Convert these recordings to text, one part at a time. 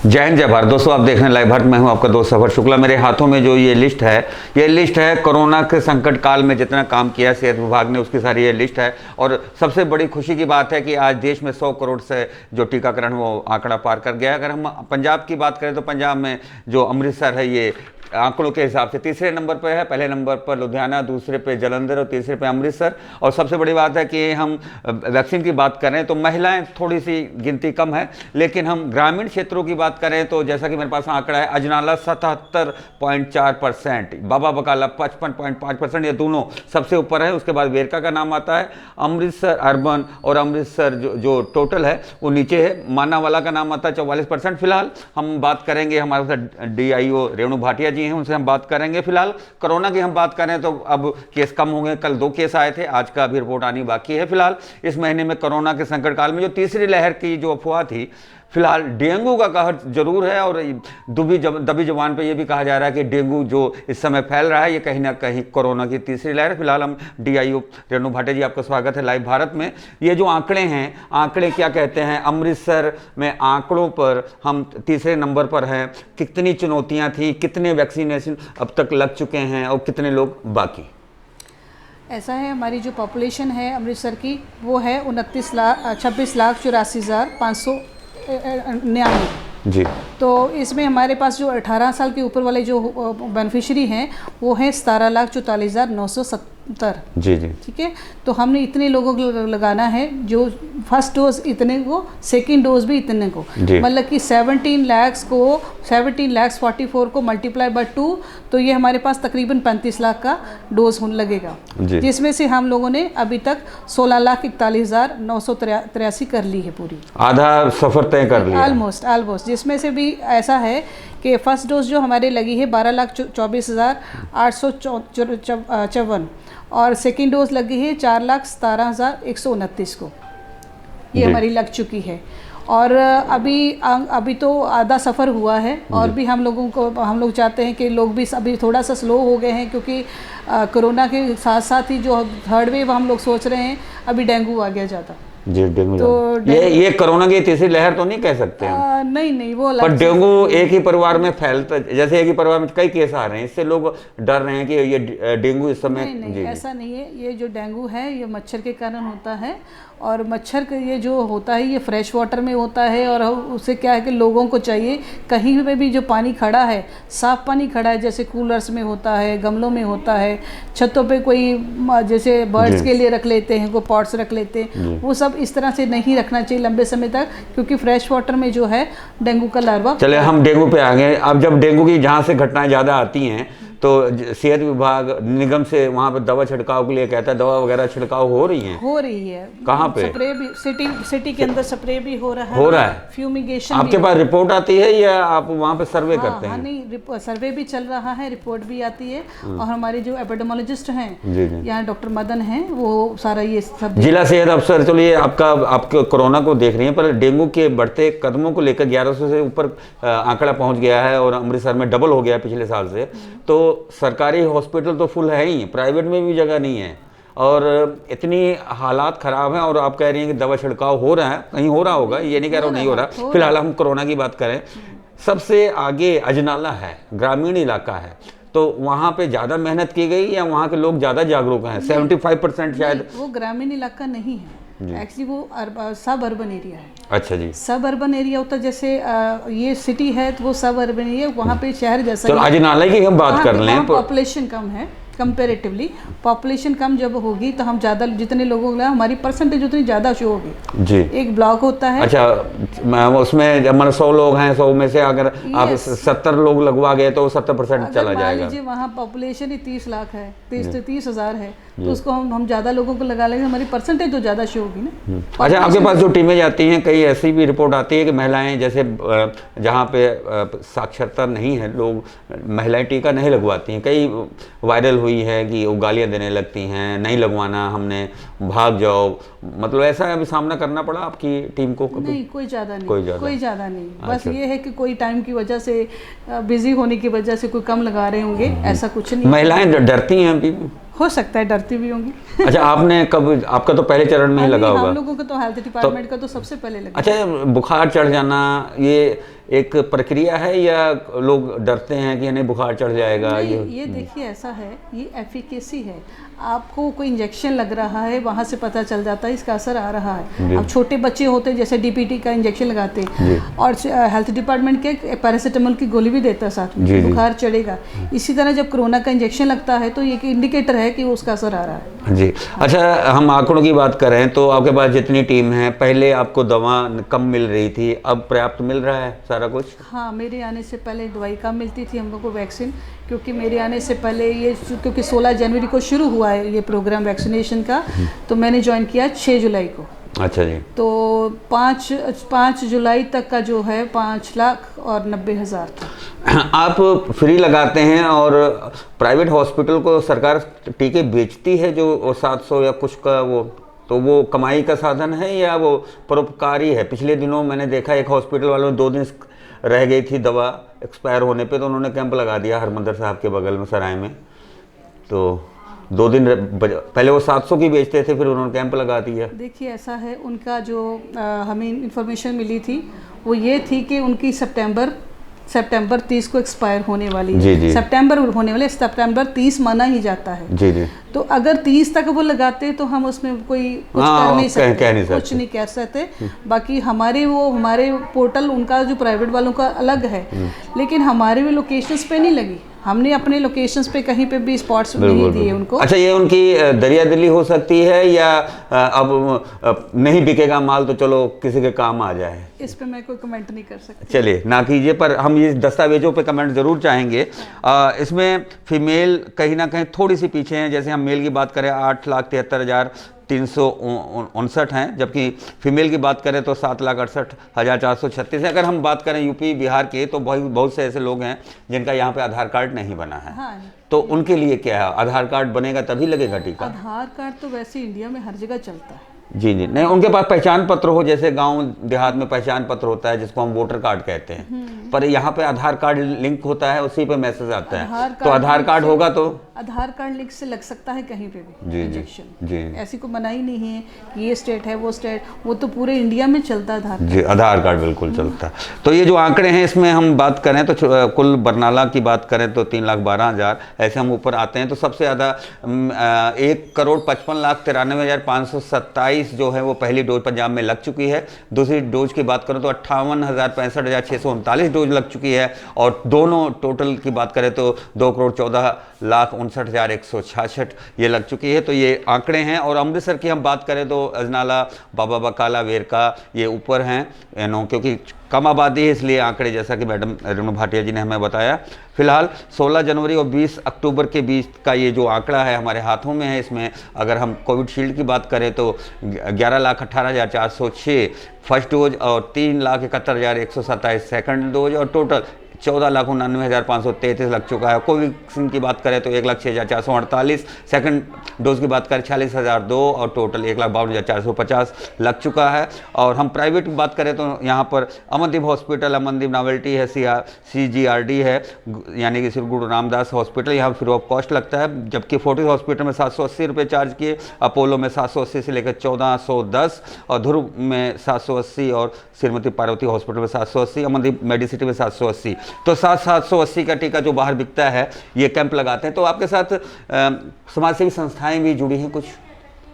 जय हिंद जय भारत। दोस्तों आप देख रहे हैं लाइव भारत। मैं हूं आपका दोस्त सफर शुक्ला। मेरे हाथों में जो ये लिस्ट है कोरोना के संकट काल में जितना काम किया सेहत विभाग ने, उसकी सारी ये लिस्ट है। और सबसे बड़ी खुशी की बात है कि आज देश में 100 करोड़ से जो टीकाकरण वो आंकड़ा पार कर गया। अगर हम पंजाब की बात करें तो पंजाब में जो अमृतसर है ये आंकड़ों के हिसाब से तीसरे नंबर पर है। पहले नंबर पर लुधियाना, दूसरे पे जलंधर और तीसरे पे अमृतसर। और सबसे बड़ी बात है कि हम वैक्सीन की बात करें तो महिलाएं थोड़ी सी गिनती कम है, लेकिन हम ग्रामीण क्षेत्रों की बात करें तो जैसा कि मेरे पास आंकड़ा है, अजनाला 77.4%, बाबा बकाला 55.5%, ये दोनों सबसे ऊपर है। उसके बाद वेरका का नाम आता है। अमृतसर अर्बन और अमृतसर जो टोटल है वो नीचे है। मानावाला का नाम आता है 44%। फिलहाल हम बात करेंगे, हमारे साथ DIO रेणु भाटिया जी हैं, उनसे हम बात करेंगे। फिलहाल कोरोना की हम बात करें तो अब केस कम होंगे। कल 2 केस आए थे, आज का अभी रिपोर्ट आनी बाकी है। फिलहाल इस महीने में कोरोना के संकट काल में जो तीसरी लहर की जो अफवाह थी, फिलहाल डेंगू का कहर जरूर है। और दबी जबान पे ये भी कहा जा रहा है कि डेंगू जो इस समय फैल रहा है ये कहीं ना कहीं कोरोना की तीसरी लहर है। फिलहाल हम DIO रेणु भाटिया जी, आपका स्वागत है लाइव भारत में। ये जो आंकड़े हैं, आंकड़े क्या कहते हैं? अमृतसर में आंकड़ों पर हम तीसरे नंबर पर हैं। कितनी चुनौतियां थी, कितने वैक्सीनेशन अब तक लग चुके हैं और कितने लोग बाकी? ऐसा है, हमारी जो पॉपुलेशन है अमृतसर की वो है 26,84,599 जी। तो इसमें हमारे पास जो 18 साल के ऊपर वाले जो बेनिफिशियरी हैं वो हैं 17,44,970। जी जी, ठीक है। तो हमने इतने लोगों को लगाना है, जो फर्स्ट डोज इतने को, सेकंड डोज भी इतने को, मतलब कि 17,44,000 को मल्टीप्लाई बाय 2, तो ये हमारे पास तकरीबन 35 लाख का डोज लगेगा, जिसमें से हम लोगों ने अभी तक 16,41,983 कर ली है, पूरी आधा सफर तय कर लिया ऑलमोस्ट। जिसमें से भी ऐसा है कि फर्स्ट डोज जो हमारे लगी है 12,24,854 और सेकेंड डोज लगी है 4,17,129 को, ये हमारी लग चुकी है। और अभी तो आधा सफ़र हुआ है और भी हम लोग चाहते हैं कि लोग भी अभी थोड़ा सा स्लो हो गए हैं, क्योंकि कोरोना के साथ साथ ही जो थर्ड वेव हम लोग सोच रहे हैं, अभी डेंगू आ गया ज़्यादा। जी, डेंगू तो ये कोरोना की तीसरी लहर तो नहीं कह सकते हम। नहीं वो अलग। पर डेंगू एक ही परिवार में फैलता, जैसे एक ही परिवार में कई केस आ रहे हैं, इससे लोग डर रहे हैं कि ये डेंगू इस समय। नहीं, ऐसा नहीं है। ये जो डेंगू है ये मच्छर के कारण होता है, और मच्छर का ये जो होता है ये फ्रेश वाटर में होता है। और उससे क्या है कि लोगों को चाहिए कहीं पे भी जो पानी खड़ा है, साफ पानी खड़ा है, जैसे कूलर्स में होता है, गमलों में होता है, छतों पे कोई जैसे बर्ड्स के लिए रख लेते हैं, कोई पॉट्स रख लेते हैं, वो सब इस तरह से नहीं रखना चाहिए लंबे समय तक, क्योंकि फ्रेश वाटर में जो है डेंगू का लार्वा। चले हम डेंगू पे आ गए। अब जब डेंगू की जहाँ से घटनाएं ज़्यादा आती हैं तो सेहत विभाग निगम से वहाँ पे दवा छिड़काव के लिए कहता है, दवा वगैरह छिड़काव हो रही है? कहाँ पे? स्प्रे भी सिटी के अंदर स्प्रे भी हो रहा है, फ्यूमिगेशन। आपके पास रिपोर्ट आती है या आप वहाँ पे सर्वे करते हैं? नहीं, सर्वे भी चल रहा है, रिपोर्ट भी आती है। और हमारे जो एपिडेमोलॉजिस्ट हैं यहाँ डॉक्टर मदन हैं, वो सारा ये सब। जिला सेहत अफसर, चलिए आपके कोरोना को देख रही हैं, पर डेंगू के बढ़ते कदमों को लेकर 1100 से ऊपर आंकड़ा पहुँच गया है और अमृतसर में डबल हो गया पिछले साल से। तो सरकारी हॉस्पिटल तो फुल है ही, प्राइवेट में भी जगह नहीं है और इतनी हालात ख़राब हैं। और आप कह रही हैं कि दवा छिड़काव हो रहा है, कहीं हो रहा होगा, ये नहीं कह रहा हूँ नहीं हो रहा। फिलहाल हम कोरोना की बात करें, सबसे आगे अजनाला है, ग्रामीण इलाका है, तो वहाँ पे ज़्यादा मेहनत की गई या वहाँ के लोग ज़्यादा जागरूक हैं? 75% शायद। वो ग्रामीण इलाका नहीं है एक्चुअली, वो सब अर्बन एरिया है। अच्छा जी। सब अर्बन एरिया होता है, जैसे ये सिटी है तो वो सब अर्बन एरिया, वहाँ पे शहर जैसा। चलो अजनाला की हम बात कर लें। पॉपुलेशन कम है कंपेरेटिवली। पॉपुलेशन कम जब होगी तो हम ज़्यादा, जितने लोगों को हमारी परसेंटेज उतनी ज़्यादा शो होगी जी। एक ब्लॉक होता है। अच्छा, उसमें जब 100 लोग हैं, 100 में से अगर आप 70 लोग लगवा गए तो 70% चला जाएगा। वहाँ पॉपुलेशन ही 30 लाख है, 30,000 है, तो उसको हम ज़्यादा लोगों को लगा लेंगे, हमारी परसेंटेज तो ज़्यादा शो होगी ना। अच्छा, आपके पास जो टीमें जाती हैं, कई ऐसी भी रिपोर्ट आती है कि महिलाएं, जैसे जहाँ पे साक्षरता नहीं है, लोग महिलाएं टीका नहीं लगवाती हैं। कई वायरल हुई है कि वो गालियाँ देने लगती हैं, नहीं लगवाना, हमने भाग जाओ, मतलब ऐसा अभी सामना करना पड़ा आपकी टीम को? नहीं, कोई ज़्यादा नहीं। बस ये है कि कोई टाइम की वजह से, बिजी होने की वजह से कोई कम लगा रहे होंगे, ऐसा कुछ नहीं। महिलाएं डरती हैं अभी? हो सकता है डरती भी होंगी। अच्छा, आपने कब, आपका तो पहले चरण में ही लगा होगा। हम लोगों को तो हेल्थ डिपार्टमेंट का तो सबसे पहले लगा। अच्छा, बुखार चढ़ जाना, एक प्रक्रिया है या लोग डरते हैं कि नहीं बुखार चढ़ जाएगा? ये देखिए ऐसा है, ये एफिकेसी है। आपको कोई इंजेक्शन लग रहा है, वहाँ से पता चल जाता है इसका असर आ रहा है। अब छोटे बच्चे होते हैं जैसे डीपीटी का इंजेक्शन लगाते हैं, और हेल्थ डिपार्टमेंट के पैरासीटामोल की गोली भी देता है साथ में, बुखार चढ़ेगा। इसी तरह जब कोरोना का इंजेक्शन लगता है तो ये एक इंडिकेटर है कि उसका असर आ रहा है। जी अच्छा, हम आंकड़ों की बात करें तो आपके पास जितनी टीम है, पहले आपको दवा कम मिल रही थी, अब पर्याप्त मिल रहा है सारा कुछ? हाँ, मेरे आने से पहले दवाई कम मिलती थी हम लोग को, वैक्सीन, क्योंकि मेरे आने से पहले क्योंकि 16 जनवरी को शुरू हुआ है ये प्रोग्राम वैक्सीनेशन का, तो मैंने ज्वाइन किया 6 जुलाई को। अच्छा जी। तो 5 जुलाई तक का जो है 5,90,000 था। आप फ्री लगाते हैं और प्राइवेट हॉस्पिटल को सरकार टीके बेचती है जो 700 या कुछ का, वो कमाई का साधन है या वो परोपकारी है? पिछले दिनों मैंने देखा एक हॉस्पिटल वालों ने 2 दिन रह गई थी दवा एक्सपायर होने पे, तो उन्होंने कैंप लगा दिया हरमंदर साहब के बगल में सराय में। तो 2 दिन पहले वो 700 की बेचते थे, फिर उन्होंने कैंप लगा दिया। देखिए ऐसा है, उनका जो हमें इंफॉर्मेशन मिली थी वो ये थी कि उनकी सितंबर 30 को एक्सपायर होने वाली है। सितंबर 30 माना ही जाता है। जी। तो अगर 30 तक वो लगाते तो हम उसमें कुछ कर नहीं सकते, कुछ नहीं कह सकते। बाकी हमारे पोर्टल, उनका जो प्राइवेट वालों का अलग है, लेकिन हमारे भी लोकेशंस पे नहीं लगी। हमने अपने लोकेशंस पे कहीं पे भी स्पॉट्स नहीं दिए उनको। अच्छा, ये उनकी दरिया दिली हो सकती है या अब नहीं बिकेगा माल तो चलो किसी के काम आ जाए? इस पे मैं कोई कमेंट नहीं कर सकती। चलिए ना कीजिए, पर हम ये दस्तावेजों पे कमेंट जरूर चाहेंगे। इसमें फीमेल कहीं ना कहीं थोड़ी सी पीछे हैं। जैसे हम मेल की बात करें 8,73,359 हैं, जबकि फीमेल की बात करें तो 7,68,436 है। अगर हम बात करें यूपी बिहार के तो बहुत से ऐसे लोग हैं जिनका यहाँ पे आधार कार्ड नहीं बना है। हाँ, तो उनके लिए क्या है? आधार कार्ड बनेगा तभी लगेगा टीका? आधार कार्ड तो वैसे इंडिया में हर जगह चलता है। जी नहीं, उनके पास पहचान पत्र हो, जैसे गांव देहात में पहचान पत्र होता है जिसको हम वोटर कार्ड कहते हैं, पर यहाँ पे आधार कार्ड लिंक होता है, उसी पे मैसेज आता है। तो आधार कार्ड होगा तो आधार कार्ड लिंक से लग सकता है कहीं पे भी इंजेक्शन। जी ऐसी को मनाही नहीं है कि ये स्टेट है वो स्टेट, वो तो पूरे इंडिया में चलता है आधार। जी, आधार कार्ड बिल्कुल चलता है। तो ये जो आंकड़े हैं इसमें हम बात करें तो कुल बरनाला की बात करें तो 3,12,000, ऐसे हम ऊपर आते हैं तो सबसे ज़्यादा 1,55,93,527 जो है वो पहली डोज पंजाब में लग चुकी है। दूसरी डोज की बात करें तो 58,65,639 डोज लग चुकी है, और दोनों टोटल की बात करें तो 2,14,59,166 ये लग चुकी है। तो ये आंकड़े हैं। और अमृतसर की हम बात करें तो अजनाला, बाबा बकाला, वेरका ये ऊपर हैं, क्योंकि कम आबादी है इसलिए आंकड़े, जैसा कि मैडम रेणु भाटिया जी ने हमें बताया। फिलहाल 16 जनवरी और 20 अक्टूबर के बीच का ये जो आंकड़ा है हमारे हाथों में है। इसमें अगर हम कोविडशील्ड की बात करें तो 11,18,406 फर्स्ट डोज और 3,71,127 सेकंड डोज, और टोटल 14,99,533 लग चुका है। कोवैक्सीन की बात करें तो 1,06,448, सेकंड डोज की बात करें 40,002 और टोटल 1,52,450 लग चुका है। और हम प्राइवेट की बात करें तो यहाँ पर अमनदीप हॉस्पिटल, अमनदीप नोवेल्टी है, CGRD है, यानी कि श्री गुरु रामदास हॉस्पिटल, यहाँ फ्री ऑफ कॉस्ट लगता है। जबकि फोर्टिस हॉस्पिटल में 780 रुपये चार्ज किए, अपोलो में 780 से लेकर 1,410, और ध्रुव में 780, और श्रीमती पार्वती हॉस्पिटल में 780, अमनदीप मेडिसिटी में 780। तो 780 का टीका जो बाहर बिकता है ये कैंप लगाते हैं। तो आपके साथ समाजसेवी संस्थाएं भी जुड़ी हैं कुछ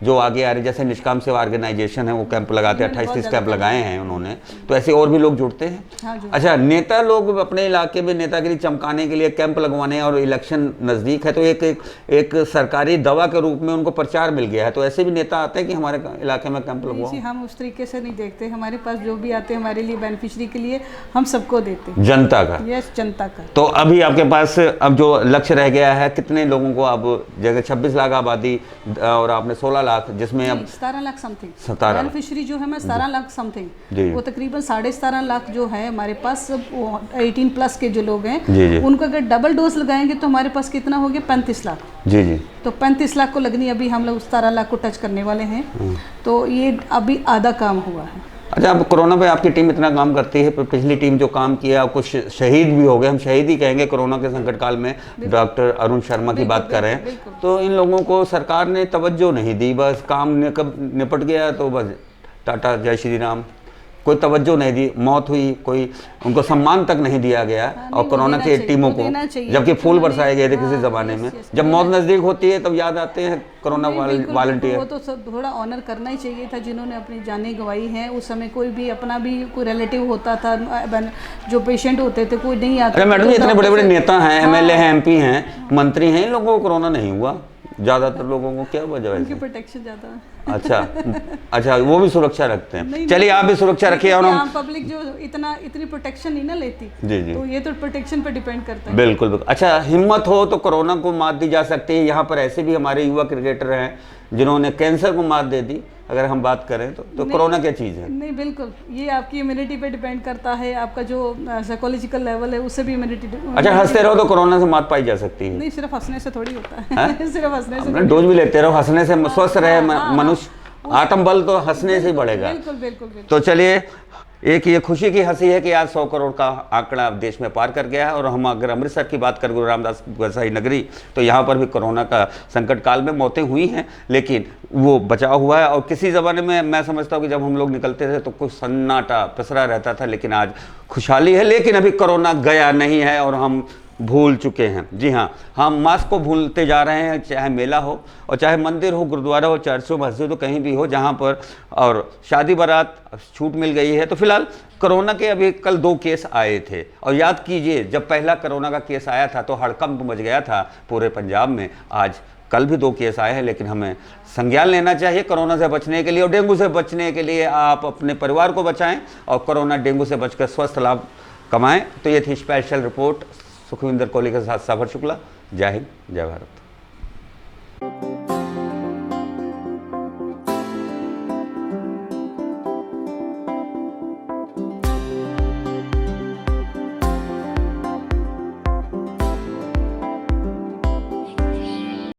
जो आगे आ रही, जैसे निष्काम सेवा ऑर्गेनाइजेशन है वो कैंप लगाते हैं, 28-30 कैंप लगाए हैं उन्होंने, तो ऐसे और भी लोग जुड़ते हैं। हाँ, अच्छा, नेता लोग अपने इलाके में नेतागिरी चमकाने के लिए कैंप लगवाने, और इलेक्शन नज़दीक है तो एक सरकारी दवा के रूप में उनको प्रचार मिल गया है, तो ऐसे भी नेता आते हैं कि हमारे इलाके में कैंप लगवाओ? हम उस तरीके से नहीं देखते। हमारे पास जो भी आते हैं हमारे लिए बेनिफिशरी के लिए हम सबको देते हैं। जनता का? यस, जनता का। तो अभी आपके पास अब जो लक्ष्य रह गया है, कितने लोगों को अब, जगह 26 लाख आबादी और आपने 16 लाख, जिसमें अब 17 लाख समथिंग 17 बेनिफिशरी जो है, मैं 17 लाख समथिंग, वो तकरीबन 17.5 लाख जो है हमारे पास 18 प्लस के जो लोग हैं, उनको अगर डबल डोज लगाएंगे तो हमारे पास कितना हो गया? 35 लाख। जी। तो 35 लाख को लगनी, अभी हम लोग 17 लाख को टच करने वाले हैं, तो ये अभी आधा काम हुआ है। अच्छा, अब कोरोना पे आपकी टीम इतना काम करती है, पर पिछली टीम जो काम किया, कुछ शहीद भी हो गए, हम शहीद ही कहेंगे कोरोना के संकट काल में। डॉक्टर अरुण शर्मा की बात करें तो इन लोगों को सरकार ने तवज्जो नहीं दी, बस काम निपट गया तो बस टाटा जय श्री राम, कोई तवज्जो नहीं दी, मौत हुई, कोई उनको सम्मान तक नहीं दिया गया। और कोरोना की टीमों को जबकि फूल बरसाए गए थे किसी ज़माने में, जब मौत नज़दीक होती है तब याद आते हैं कोरोना वॉलंटियर। वो तो सब थोड़ा ऑनर करना ही चाहिए था जिन्होंने अपनी जानें गंवाई हैं। उस समय कोई भी अपना भी कोई रिलेटिव होता था, जो पेशेंट होते थे कोई नहीं आता। अरे मैडम, इतने बड़े बड़े नेता हैं, एमएलए हैं, एमपी हैं, मंत्री हैं, इन लोगों को कोरोना नहीं हुआ। ज़्यादातर लोगों को क्या वजह है? उनकी प्रोटेक्शन ज़्यादा है। अच्छा, वो भी सुरक्षा रखते हैं। चलिए आप भी सुरक्षा रखिए। और आम पब्लिक जो इतनी प्रोटेक्शन नहीं ना लेती, जी, तो ये तो प्रोटेक्शन पर डिपेंड करता है। बिल्कुल बिल्कुल। अच्छा, हिम्मत हो तो कोरोना को मात दी जा सकती है। यहाँ पर ऐसे भी हमारे युवा क्रिकेटर हैं जिन्होंने कैंसर को मात दे दी। अगर हम बात करें तो कोरोना क्या चीज़ है? नहीं, बिल्कुल, ये आपकी इम्यूनिटी पे डिपेंड करता है, आपका जो साइकोलॉजिकल लेवल है उससे भी इम्यूनिटी। अच्छा, हंसते रहो तो कोरोना से मात पाई जा सकती है? नहीं, सिर्फ हंसने से थोड़ी होता है। सिर्फ हंसने से। डोज भी लेते रहो, हंसने से स्वस्थ रहे मनुष्य। आत्मबल तो हंसने से ही बढ़ेगा। बिल्कुल बिल्कुल बिल्कुल। तो चलिए, एक ये खुशी की हंसी है कि आज 100 करोड़ का आंकड़ा देश में पार कर गया है। और हम अगर अमृतसर की बात करें, गुरु रामदास गोसाई नगरी, तो यहाँ पर भी कोरोना का संकट काल में मौतें हुई हैं, लेकिन वो बचाव हुआ है। और किसी ज़माने में मैं समझता हूँ कि जब हम लोग निकलते थे तो कुछ सन्नाटा पसरा रहता था, लेकिन आज खुशहाली है। लेकिन अभी कोरोना गया नहीं है और हम भूल चुके हैं। जी हाँ, हम मास्क को भूलते जा रहे हैं, चाहे मेला हो और चाहे मंदिर हो, गुरुद्वारा हो, चर्च हो, मस्जिद हो, कहीं भी हो जहाँ पर। और शादी बारात छूट मिल गई है। तो फिलहाल कोरोना के अभी कल 2 केस आए थे। और याद कीजिए, जब पहला कोरोना का केस आया था तो हड़कंप मच गया था पूरे पंजाब में। आज कल भी 2 केस आए हैं, लेकिन हमें संज्ञान लेना चाहिए कोरोना से बचने के लिए। और डेंगू से बचने के लिए आप अपने परिवार को बचाएं और कोरोना डेंगू से बचकर स्वस्थ लाभ कमाएं। तो ये थी स्पेशल रिपोर्ट सुखविंदर कोहली के साथ सागर शुक्ला। जय हिंद, जय भारत।